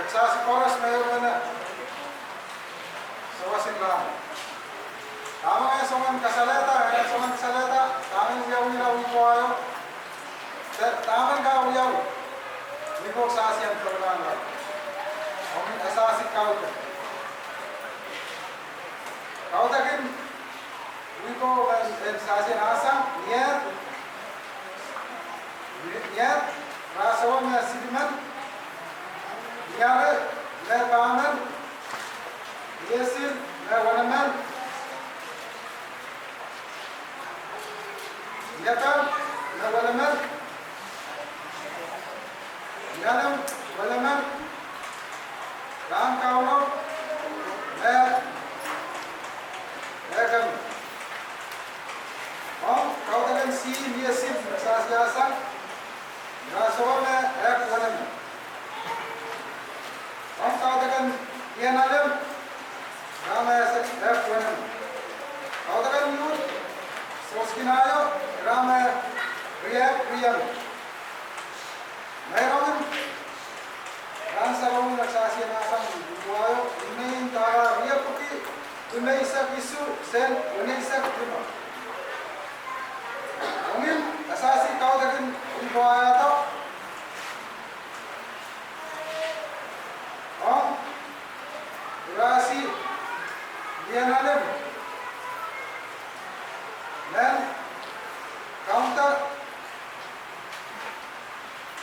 Nagsasi oras mayroon na sa wasinlan. Tama nga sungan kasaleta, sungan kasaleta, tama uyaw ko ayo. Tama ka uyaw. Hindi ko sasi ang paglangan. Ang asasi kauta. Kauta kin, hindi ko sasi asang, niyat, rasawan na sidiman, niyari, nerbaman, yesil, nerwanaman, yakam, nerwanaman, yanam, walaman, ram kauno, kami. Kau dengan si dia sim asas asang, rasawan wanan. Kau dengan yang alam, ram asas wanan. Kau dengan yud, soskinayo, ram riyam. Mayroon ran sarong asas asang buayo ini tara riyam puki. Tunai isa isu sen, tunai isa prima. Mungkin asasi kau dengan ibuaya tu, rasi dia nalim, dan counter,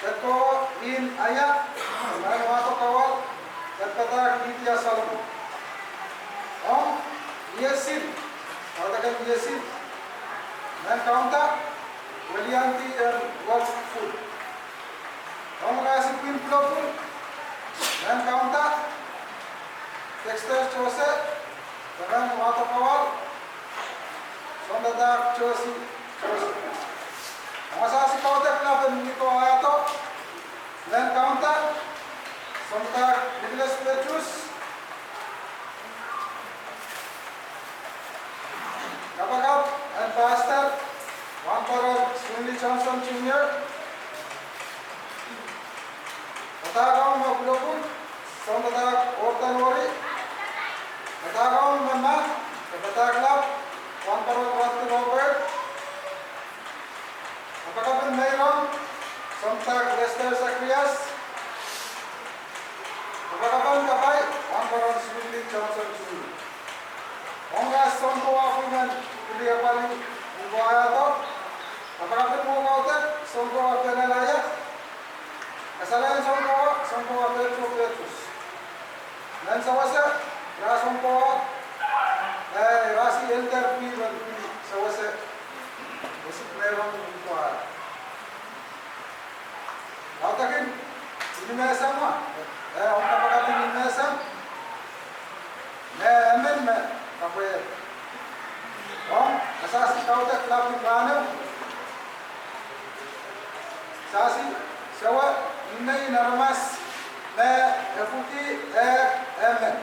teko in ayat, mana waktu kawal, kata kita salam. Yesin, katakan yesin, dan kaunta, walianti dan wakful. Kasih pin pulapul, dan kaunta, tekstil chose, dengan mata kawal, sondadak chose. Masa si kaunta kenapa meniko ayato, dan kaunta, sondadak bilas pecus. Kapagap and Pastor Wamparag Sunli Johnson Jr. Katagaw Maglopun Sondadag Ortanori Katagaw Manman Kapataglap Wamparag Rantu Robert Kapagapan Mayron Sontag Lester Sacrias Kapagapan Kapay Wamparag Sunli Johnson Jr. Ongas sonko aku dengan kuliah paling buaya tu, apakah pun mau kau sonko apa yang layak? Kesalahan sonko apa yang cukup terus. Dan sawasa, ras sonko, rasi elder pilihan sawasa, musik merah buaya. Kau takin ini mesam mah, orang apakah ini mesam? Amen. Apa ya? Asasi kau tak lakukan mana? Asasi sewa ini naramas efuki amen.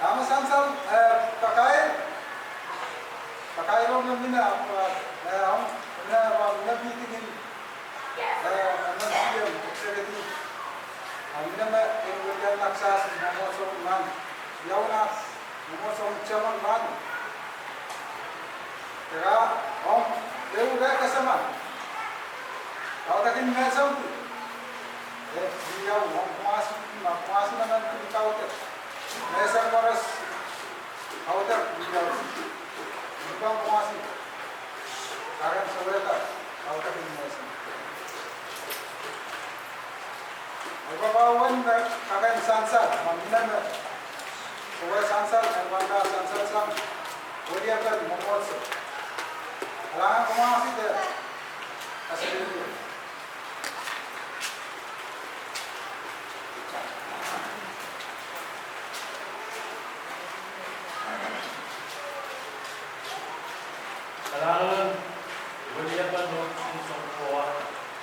Kamu sansal pakai orang mana apa? Nabi tinggal nabi yang sekali. Amina me yang naksas namosong man, yauna namosong caman man. Kaya dewu dah kesaman. Kau takin mesam tu, dia puas naman kau tu. Mesam waras kau tu dia, bukan puas. Karena sebelum kau takin mesam. Babawan akan sansar, mana sebuah sansar, mana sansar sam, dia akan membuat. Alang kemana sih dia? Asal itu. Alang